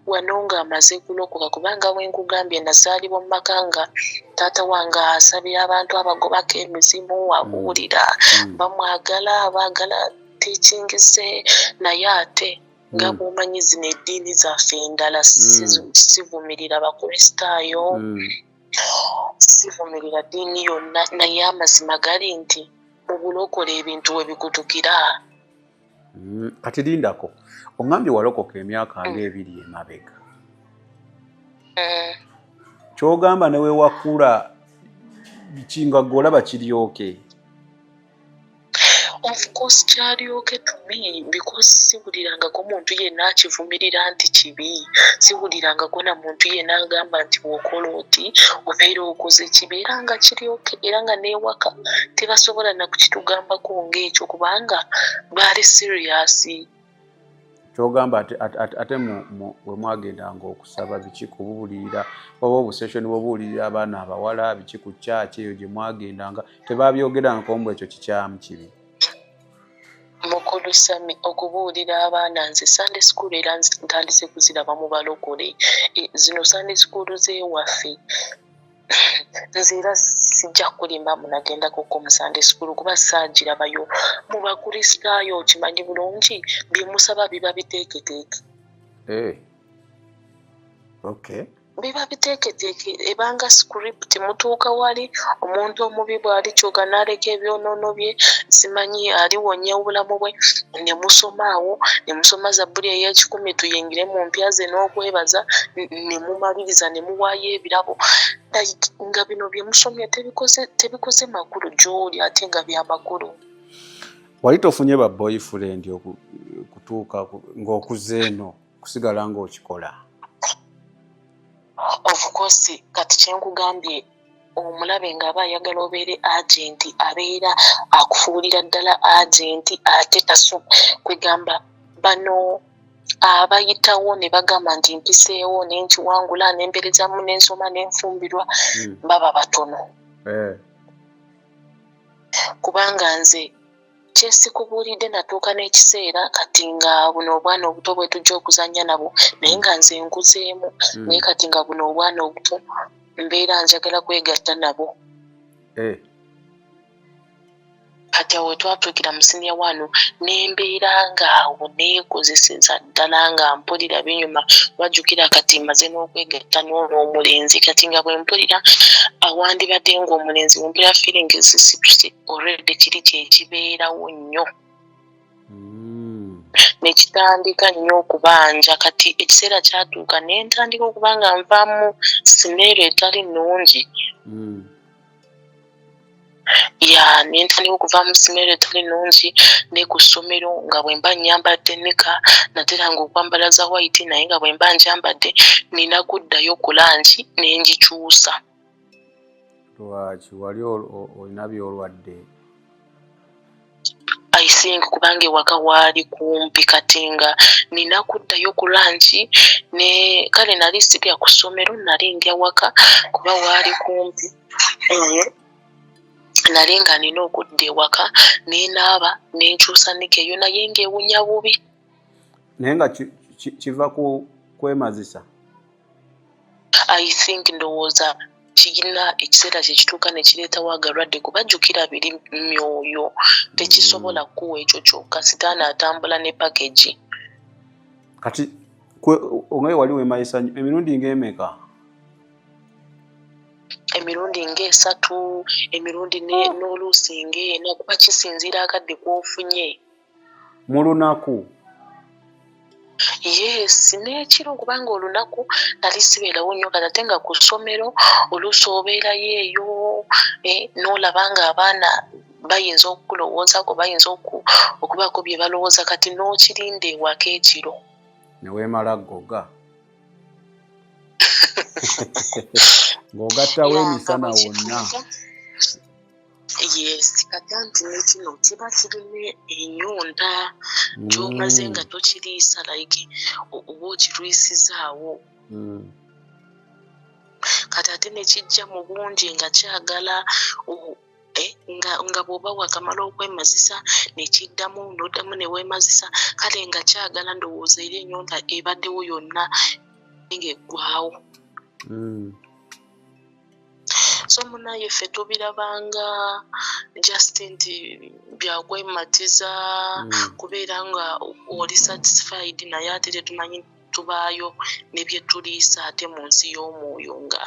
wano nga amaze kulokoka kubanga wenkugambye nazaalibwa mu maka nga taata wange asabira abantu abagobako emizimu awulira bamwagala abaagala tekingize naye ate nga bwomanyi zino eddiini zaffe endala sivumirira bakristaayo sivumirira ddiini yonna naye amazima gali nti mu bulokole ebintu we bikutukira. Kati lindako oŋŋambye walokoka emyaka ng'ebiri emabega ky'ogamba ne weewakula kinga ggwe olaba kiryoke? Of course kyalyoke to me because siwulirangako muntu yenna akivumirira nti kibi siwulirangako na muntu yenna agamba nti wokola oti obeera okoze kibi era nga kiryoke era nga neewaka tebasobola na kukitugambako ng'ekyo kubanga baali serious. Kyogamba ate bwe mwagendanga okusaba biki kubuulirira oba obuseshoni bwobuulirira abaana abawala biki ku kyaki eyo gye mwagendanga tebabyogerangako mbu ekyo kikyamu kibi? Mukulu Sami okubuulira abaana nze Sunday school era ntandise kuziraba mu balokole zino Sunday school z'ewaffe nze era sijja kulimba munagenda koko mu Sunday school kuba saagirabayo. Mu bakristaayo okimanyi bulungi bye musaba biba biteeketeeke. Okay. Biba biteeketeeke ebanga script mutuuka wali omuntu omubi bw'ali kyuka n'aleka ebyonoono bye simanyi aliwonya obulamu bwe ne musomaawo ne musoma Zabbuli ey'ekikumi tuyingire mu mpya ze n'okwebaza ne mumaliriza ne muwaayo ebirabo nga bino bye musomye tebikoze makulu gy'oli ate nga bya makulu. Wali tofunye ba boyfriend okutuuka ng'okuze eno kusigala ng'okikola? Of course kati kyenkugambye omulabe ng'aba ayagala obeere agenti abeera akufuulira ddala agenti ate kwegamba bano abayitawo ne bagamba nti mpiseewo nenkiwangula nemperezamu nensoma nenfumbirwa baba batono. Kubanga nze kyesikubuulidde natuuka n'ekiseera kati nga buno obwana obuto bwe tujja okuzannya nabo naye nga nze nkuzeemu naye kati nga buno obwana obuto mbeera njagala kwegatta nabo. Kati awo twatuukira mu siniya wano nembeera ngaawo neekozeseza ddala nga mpulira binyuma. Wajjukira kati maze n'okwegatta n'omulenzi kati nga bwe mpulira awandibadde ng'omulenzi mpulira feeling zisituse already kiri kyekibeerawo nnyo nekitandika nnyo okubanja. Kati ekiseera kyatuuka nentandika okuba nga nvaamu sineero etali nnungi. Nentandika okuva mu simeero etali nnungi ne ku ssomero nga bwe mba nnyambadde nika nateranga okwambala za white naye nga bwe mba njambadde nina kuddayo ku langi ne ngikyusa. Lwaki wali olina byolwadde? I think kubanga ewaka waali kumpi kati nga nina kuddayo ku langi ne kale nali sibya ku ssomero nali ndya waka kuba waali kumpi. Nali nga nina okudda ewaka nenaaba nenkyusa nika eyo naye ng'ewunya bubi. Naye nga kiva kwemazisa? I think ndowooza kirina ekiseera kyekituuka ne kireetawo agalwadde kuba jjukira biri myoyo tekisobola kuwa ekyo kyokka sitaani atambula ne package. Kati ongaye wali wemayisa emirundi ng'emeka? Emirundi ng'esatu emirundi n'oluusi ng'ena kuba kisinziira akadde k'ofunye mu lunaku. Yes, n'ekiro kubanga olunaku nali sibeerawo nnyo kati ate nga ku ssomero oluusi obeerayo eyo n'olaba ng'abaana bayinza okukulowoozaako bayinza okubaako bye balowooza kati n'okirinda ewaka ekiro ne weemala ggoga ng'ogattawo emisana wonna. Yes, kati anti nekino kiba kirina ennyonta gy'omaze nga tokiriisa like oba okirwisizaawo. Kati ate nekijja mu bungi nga kyagala nga bw'oba wakamala okwemazisa nekiddamu n'oddamu ne weemazisa kale nga kyagala ndowooza era ennyonta ebaddewo yonna ng'eggwawo. So munaye ffe tubirabanga just nti byakwematiza kubeera nga oli satisfied naye ate tetumanyi tubaayo ne bye tuliisa ate mu nsi y'omwoyo nga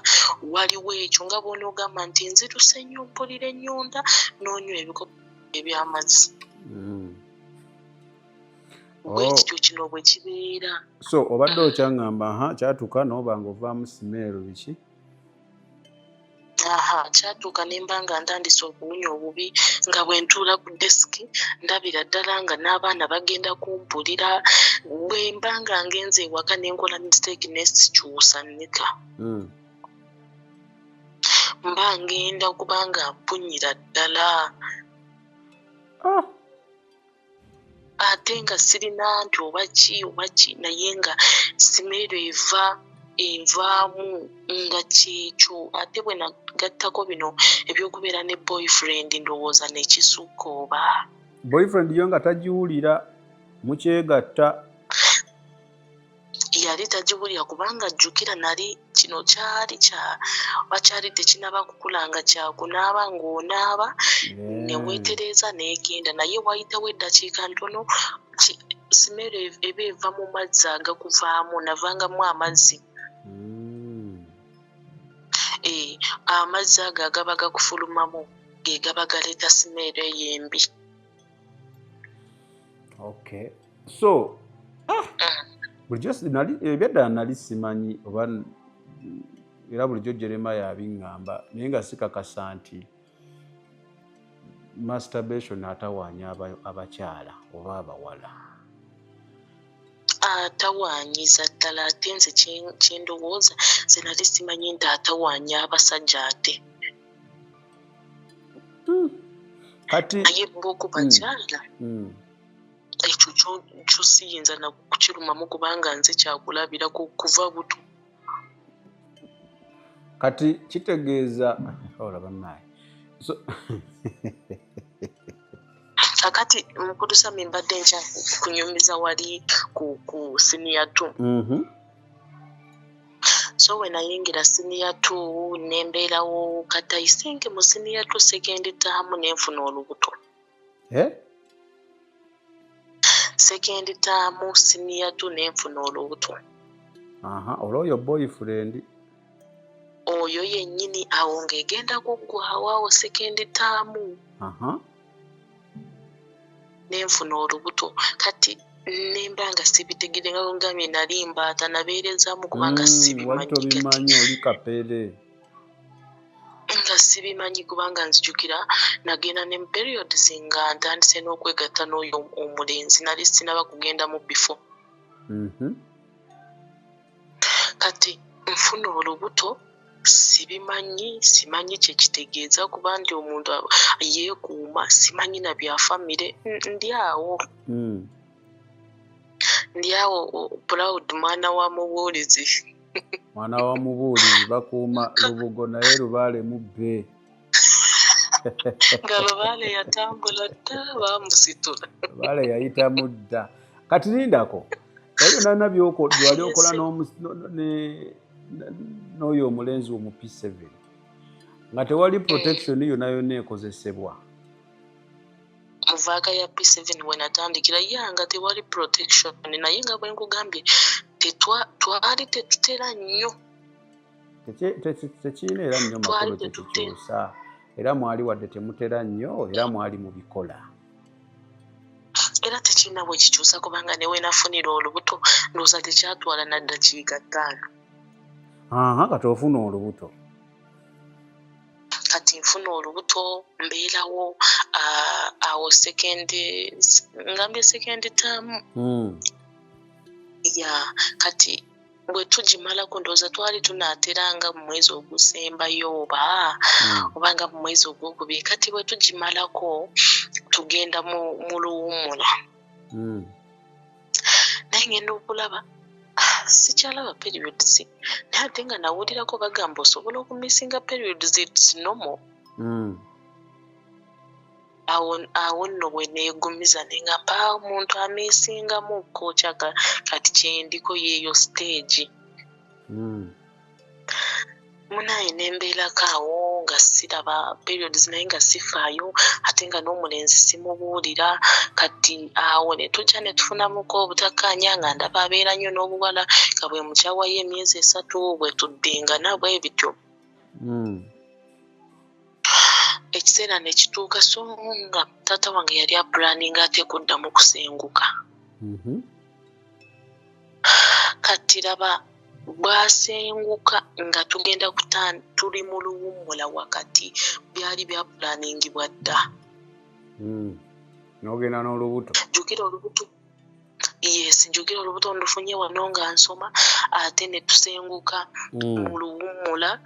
waliwo ekyo nga bw'onoogamba nti nziruse nnyo mpulira ennyonta n'onywa ebikopo eby'amazzi. Bwekityo kino bwe kibeera. So obadde okyaŋŋamba kyatuuka n'oba ng'ovaamu simeero biki? Kyatuuka ne mba nga ntandise okuwunya obubi nga bwe ntuula ku desiki ndabira ddala nga n'abaana bagenda kumpulira bwe mba nga ngenze ewaka ne nkola mistake nesikyusa nika. Mba ngenda okuba nga mpunyira ddala ate nga sirina nti oba ki naye nga simeero evaamu nga kyekyo ate bwe nagattako bino ebyokubeera ne boyfriend ndowooza nekisukka oba. Boyfriend yo nga tagiwulira mukyegatta? Yali tagiwulira kubanga jjukira nali kino kyali tekinaba kukulanga kyakunaaba ng'onaaba ne weetereza neegenda naye wayitawo eddakiika ntono simero eba eva mu mazzi agakuvaamu navangamu amazzi amazzi ago agaba gakufulumamu ge gaba galeeta simero eyo embi. Okay. So bulijjo ebyadala nali simanyi oba era bulijjo Jeremiah abiŋŋamba naye nga sikakasa nti masturbation atawaanya abakyala oba abawala. Atawaanyiza ddala ate nze kyendowooza ze nali simanyi nti atawaanya abasajja ate. Kati naye bo ku bakyala ekyo kyo siyinza nakukirumamu kubanga nze kyakulabira kuva buto. Kati kitegeeza olaba naye akati mukutusa mimbadde nkya kunyumiza wali ku senior 2. So we nayingira senior 2 nembeerawo katayisenke mu senior 2 second term nenfuna olubuto. Second term senior 2 nenfuna olubuto. Olwoyo boyfriend oyo yennyini awo ng'egenda kuggwawo second term. Nenfuna olubuto kati nemba nga sibitegere nga ngambye nali mbaata nabeerezaamu kubanga sibimanyi oli kapeere nga sibimanyi kubanga nzijukira nagenda ne periods nga ntandise n'okwegatta n'oyo omulenzi nali sinaba kugenda mu before. Kati nfuna olubuto simanyi kyekitegeeza kuba nti omuntu yeekuuma simanyi na bya famire ndi awo proud mwana wa mubuulizi mwana wa mubuulizi bakuuma lubugo naye lubaale mubbe nga lubaale yatambula dda bamusitula lubaale yayitamu dda. Kati lindako ebyo nalina byali okola n'oyo omulenzi omu P7 nga tewali protection yonna ekozesebwa. Muvaaka ya P7 we natandikira nga tewali protection naye nga bwe nkugambye twali tetutera nnyo. Tekirina era nnyo makulu tekikyusa era mwali wadde temutera nnyo era mwali mu bikola. Era tekirina bwe kikyusa kubanga newe nafunira olubuto ndowooza tekyatwala naddakiika 5. Kati ofuna olubuto. Kati nfuna olubuto mbeerawo awo ngambye second term. Kati bwe tugimalako ndowooza twali tunaateranga mu mwezi ogusembayo obanga mu mwezi ogwokubiri. Kati bwe tugimalako tugenda mu luwummula naye ngenda okulaba sikyalaba periods naye ate nga nawulirako bagamba osobola okumisinga periods it's normal. Awo nno bwe neegumiza nengamba omuntu amisingamu kocha kati kyendiko yeeyo stage. Munaye nembeerako awo nga siraba periods naye nga sifaayo ate nga n'omulenzi simubuulira. Kati awo ne tujja ne tufunamuko obutakkaanya nga ndaba abeera nnyo n'obuwala nga bwe mukyawayo emyezi 3 bwe tuddingana bwe bityo. Ekiseera ne kituuka so nga taata wange yali apulaninga ate kuddamu kusenguka. Kati raba bwasenguka nga tugenda tuli mu luwummula wakati byali byaplaningibwa dda. N'ogenda n'olubuto. Jjukira olubuto. Yes, jjukira olubuto ndufunye wano nga nsoma ate ne tusenguka mu luwummula.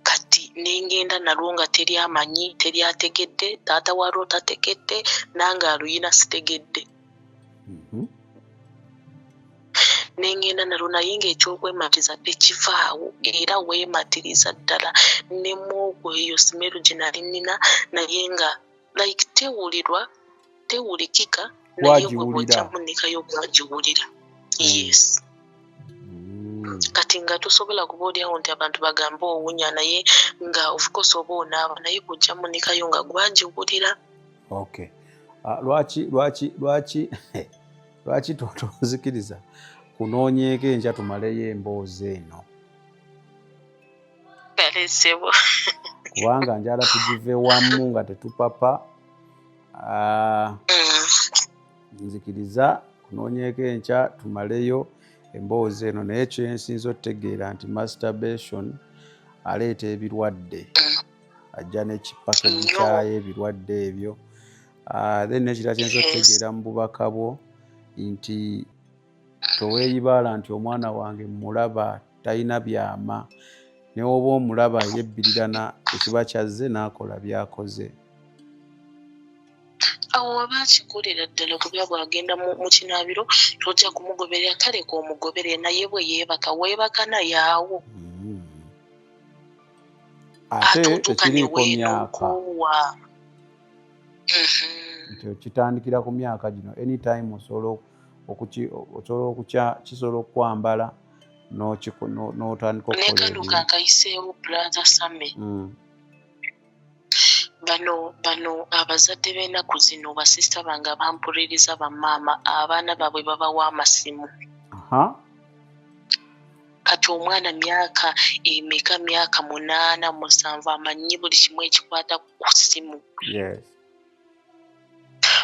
Kati nengenda nalwo nga teri amanyi teri ategedde taata waalwo tategedde nange aluyina sitegedde. Nengenda nalwo naye ng'ekyokwematiza tekivaawo era weematiriza ddala ne muogwo eyo simero gye nali nnina naye nga like tewulikika naye gwe bw'ojja munekayo bwagiwulira. Yes. kati nga tosobola kubaolyawo nti abantu bagambe owunya naye nga of course oba onaaba naye kujja munekayo nga gwagiwulira. Okay. Lwaki tonzikiriza kunoonyeeko enkya tumaleyo emboozi eno? Kalesebo. Kubanga njala tugive wamu nga tetupapa. Nzikiriza kunoonyeeko enkya tumaleyo emboozi eno, naye kyensinza otutegeera nti masturbation aleeta ebirwadde. Ajja n'ekipaketi kyayo ebirwadde ebyo. Then nekira kyensinza otutegeera mu bubaka bwo nti toweeyibaala nti omwana wange mulaba talina byama, ne oba omulaba yebbirirana ekiba kyazze n'akola byakoze. Awo waba akikolera ddala kubya bwagenda mu kinaabiro tojja kumugoberera, kale k'omugobere naye bwe yeebaka weebaka naye awo. Ate tekiriiko myaka nti okitandikira ku myaka gino anytime kisobola okwambala n'otandika okukola nekano kankayiseewo brother Same. Bano abazadde b'ennaku zino basista bange abampuliriza bamaama abaana baabwe babawa amasimu. Kati omwana myaka emeka, myaka 8 7 amanyi buli kimu ekikwata ku simu.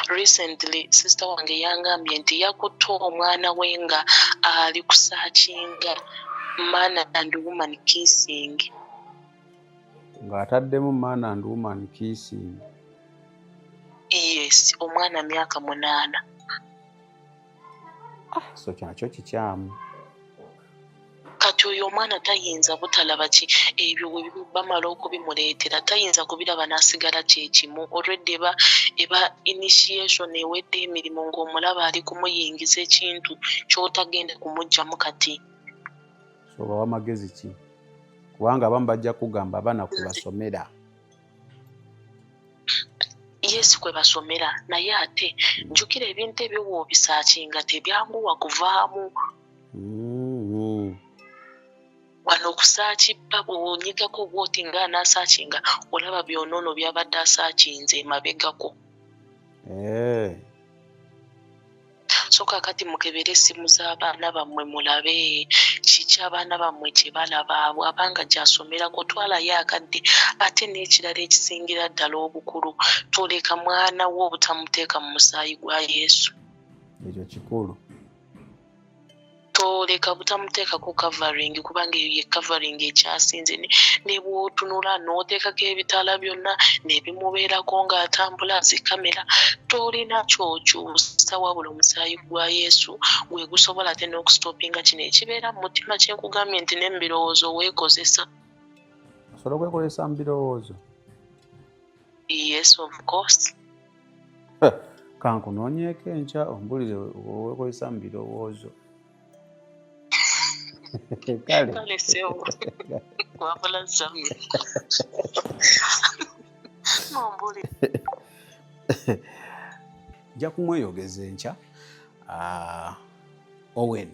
Recently sister wange yangambye nti yakutte omwana we nga ali kusaakinga man and woman kissing. Ng'ataddemu man and woman kissing. Yes, omwana myaka 8. So kyakyo kikyamu. Kati oyo omwana tayinza butalaba ki ebyo bamala okubimuleetera, tayinza kubiraba n'asigala kyekimu. Already eba initiation ewedde emirimu ng'omulaba ali kumuyingiza ekintu ky'otagenda kumugyamu kati. So bawa magezi ki? Kubanga abamu bajja kugamba abaana kwe basomera. Yes, kwe basomera naye ate njukira ebintu ebyo woobisaakinga tebyanguwa kuvaamu. Wano okusaakibba bw'onyigako bw'oti ng'anaasaakinga olaba byonoono byabadde asaakinze emabegako. So kakati mukebere essimu z'abaana bammwe mulabe kiki abaana bammwe kye balaba bw'abanga gy'asomerako twalayo akadde. Ate n'ekirala ekisingira ddala obukulu toleka mwana wo obutamuteeka mu musaayi gwa Yesu. Ekyo kikulu. Toleka butamuteekako covering kubanga eyo ye covering ekyasinze ne bw'otunula n'oteekako ebitaala byonna n'ebimubeerako ng'atambula zikamera. Tolina ky'okyusa wabula omusaayi gwa Yesu gwe gusobola ate n'okusitopinga kino ekibeera mu mutima kyenkugambye nti ne mu birowoozo weekozesa. Osobola okwekozesa mu birowoozo? Yes, of course. Kankunoonyeeko enkya ombulire weekozesa mu birowoozo. Kale sewo wabula Same. Nja kumweyogeza enkya Owen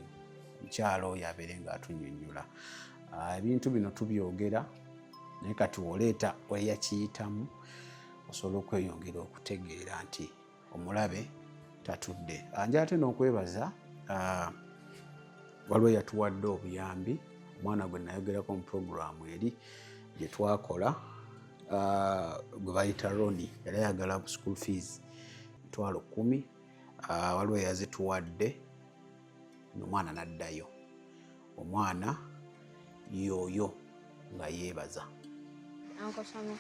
mukyalo oyo abeere ng'atunnyonnyola. Ebintu bino tubyogera naye kati woleeta weyakiyitamu osobola okweyongera okutegeera nti omulabe tatudde. Nja ate n'okwebaza waliwo yatuwadde obuyambi omwana gwe nayogerako mu puroguramu eri gye twakola gwe bayita Roni yali ayagala school fees $10,000. Waliwo yazituwadde omwana n'addayo. Omwana yoyo nga yeebaza. Uncle Same,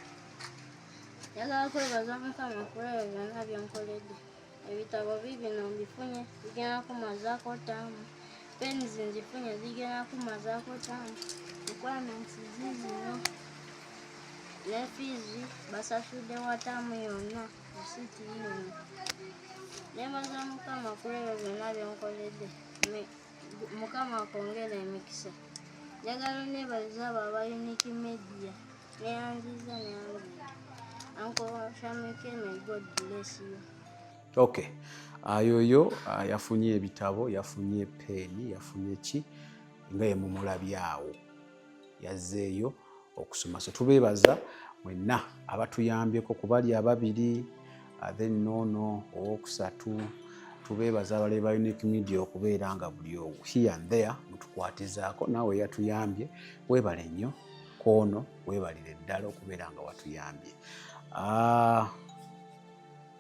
njagala kwebaza Mukama kulaba byonna by'onkoledde. Ebitabo bibino mbifunye bigenda kumazaako ttaamu. Pens nzifunye zigenda kumazaako ttaamu. Requirements ziizino ne fees basasudde wa ttaamu yonna risiiti yiino. Neebaza Mukama kulaba byonna by'onkoledde. Mukama akwongere emikisa. Njagala neebaza abo aba Unique Media neyanziza neyanziza. Uncle Same, may God bless you. Okay. Yoyo yafunye ebitabo, yafunye peni, yafunye ki ng'emumulabyawo yazzeeyo okusoma. So tubeebaza mwenna abatuyambyeko ku bali ababiri then noono owokusatu tubeebaza abali ba Unique Media okubeera nga buli owo here and there mutukwatizaako naawe yatuyambye weebale nnyo koono weebalire ddala okubeera nga watuyambye.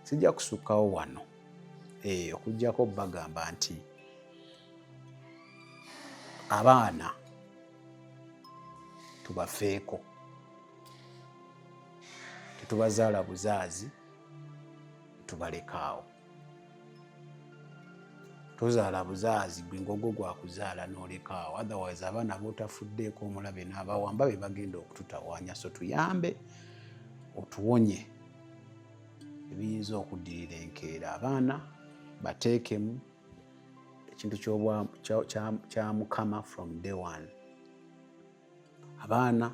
Sijja kusukkawo wano okuggyako bagamba nti abaana tubafeeko, tetubazaala buzaazi tubalekaawo. Tozaala buzaazi gwe ngogo gwakuzaala n'olekaawo, otherwise abaana bootafuddeeko omulabe n'abawamba be bagenda okututawaanya. So tuyambe otuwonye ebiyinza okuddirira enkeera. Abaana bateekemu ekintu kya Mukama from day one. Abaana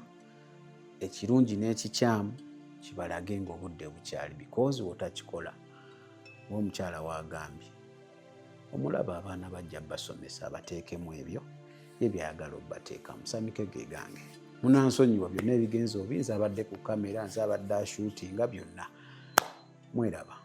ekirungi n'ekikyamu kibalage ng'obudde bukyali, because otakikola ng'omukyala wagambye omulaba abaana bajja basomesa bateekemu ebyo ebyayagala obbateeka. Musamike ge gange munansonyiwa byonna ebigenza obinza abadde ku kamera nze abadde ashuutinga byonna mweraba.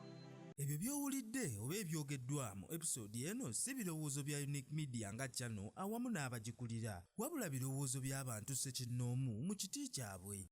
Ebyo by'owulidde oba ebyogeddwa mu episode eno si birowoozo bya Unique Media nga channel awamu n'abagikulira, wabula birowoozo by'abantu ssekinnoomu mu kiti kyabwe.